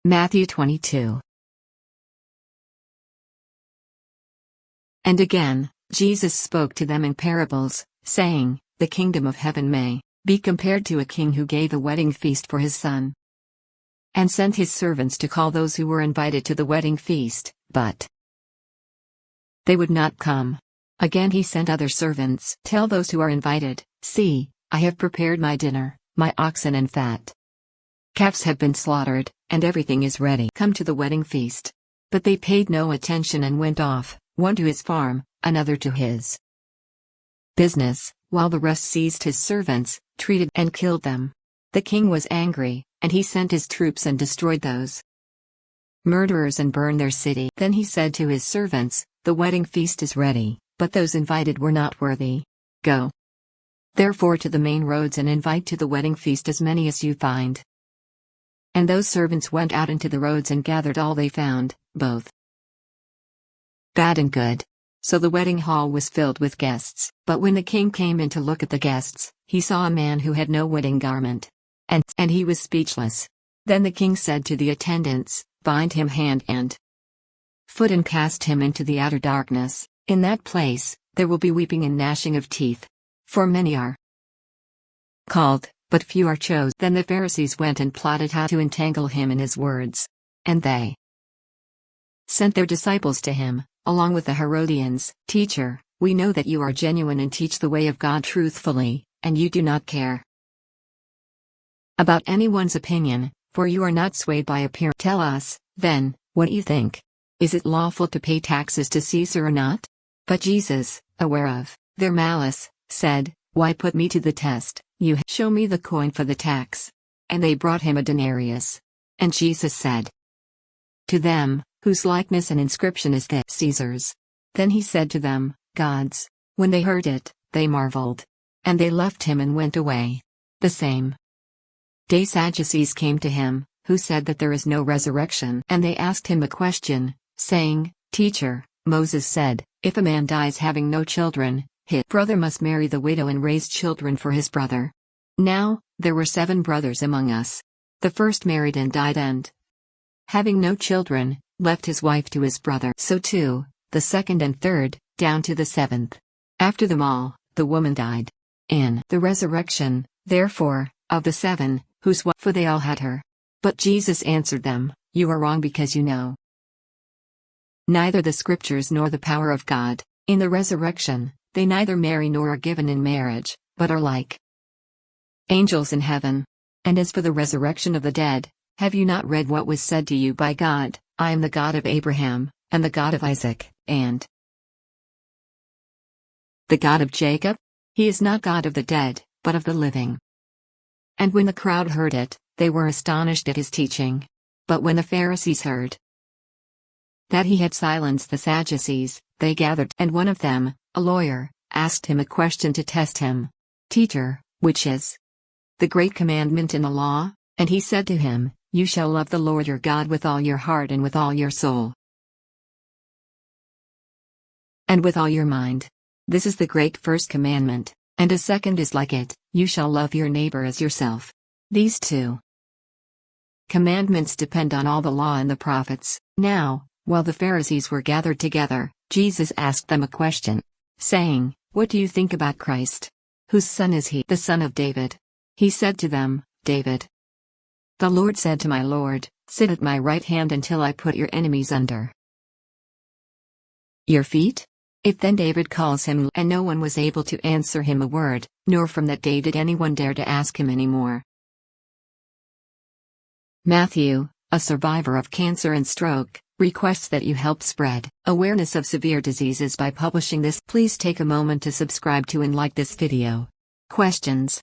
Matthew 22. And again, Jesus spoke to them in parables, saying, The kingdom of heaven may be compared to a king who gave a wedding feast for his son, and sent his servants to call those who were invited to the wedding feast, but they would not come. Again he sent other servants, Tell those who are invited, See, I have prepared my dinner, my oxen and fat calves have been slaughtered, and everything is ready. Come to the wedding feast. But they paid no attention and went off, one to his farm, another to his business, while the rest seized his servants, treated and killed them. The king was angry, and he sent his troops and destroyed those murderers and burned their city. Then he said to his servants, The wedding feast is ready, but those invited were not worthy. Go therefore to the main roads and invite to the wedding feast as many as you find. And those servants went out into the roads and gathered all they found, both bad and good. So the wedding hall was filled with guests. But when the king came in to look at the guests, he saw a man who had no wedding garment. And he was speechless. Then the king said to the attendants, Bind him hand and foot and cast him into the outer darkness. In that place, there will be weeping and gnashing of teeth. For many are called, but few are chosen. Then the Pharisees went and plotted how to entangle him in his words. And they sent their disciples to him, along with the Herodians. Teacher, we know that you are genuine and teach the way of God truthfully, and you do not care about anyone's opinion, for you are not swayed by appearance. Tell us, then, what you think. Is it lawful to pay taxes to Caesar or not? But Jesus, aware of their malice, said, Why put me to the test? You show me the coin for the tax. And they brought him a denarius. And Jesus said to them, Whose likeness and inscription is this? Caesar's. Then he said to them, God's. When they heard it, they marveled. And they left him and went away. The same day Sadducees came to him, who said that there is no resurrection. And they asked him a question, saying, Teacher, Moses said, If a man dies having no children, his brother must marry the widow and raise children for his brother. Now, there were 7 brothers among us. The first married and died and, having no children, left his wife to his brother. So too, the second and third, down to the 7th. After them all, the woman died. In the resurrection, therefore, of the 7, whose wife, for they all had her. But Jesus answered them, You are wrong because you know neither the Scriptures nor the power of God. In the resurrection, they neither marry nor are given in marriage, but are like angels in heaven. And as for the resurrection of the dead, have you not read what was said to you by God, I am the God of Abraham, and the God of Isaac, and the God of Jacob? He is not God of the dead, but of the living. And when the crowd heard it, they were astonished at his teaching. But when the Pharisees heard that he had silenced the Sadducees, they gathered, and one of them, a lawyer, asked him a question to test him. Teacher, which is the great commandment in the law? And he said to him, You shall love the Lord your God with all your heart and with all your soul, and with all your mind. This is the great first commandment, and a second is like it, You shall love your neighbor as yourself. These 2 commandments depend on all the law and the prophets. Now, while the Pharisees were gathered together, Jesus asked them a question, saying, What do you think about Christ? Whose son is he? The son of David. He said to them, David. The Lord said to my Lord, Sit at my right hand until I put your enemies under your feet? If then David calls him, and no one was able to answer him a word, nor from that day did anyone dare to ask him any more. Matthew, a survivor of cancer and stroke, requests that you help spread awareness of severe diseases by publishing this. Please take a moment to subscribe to and like this video. Questions?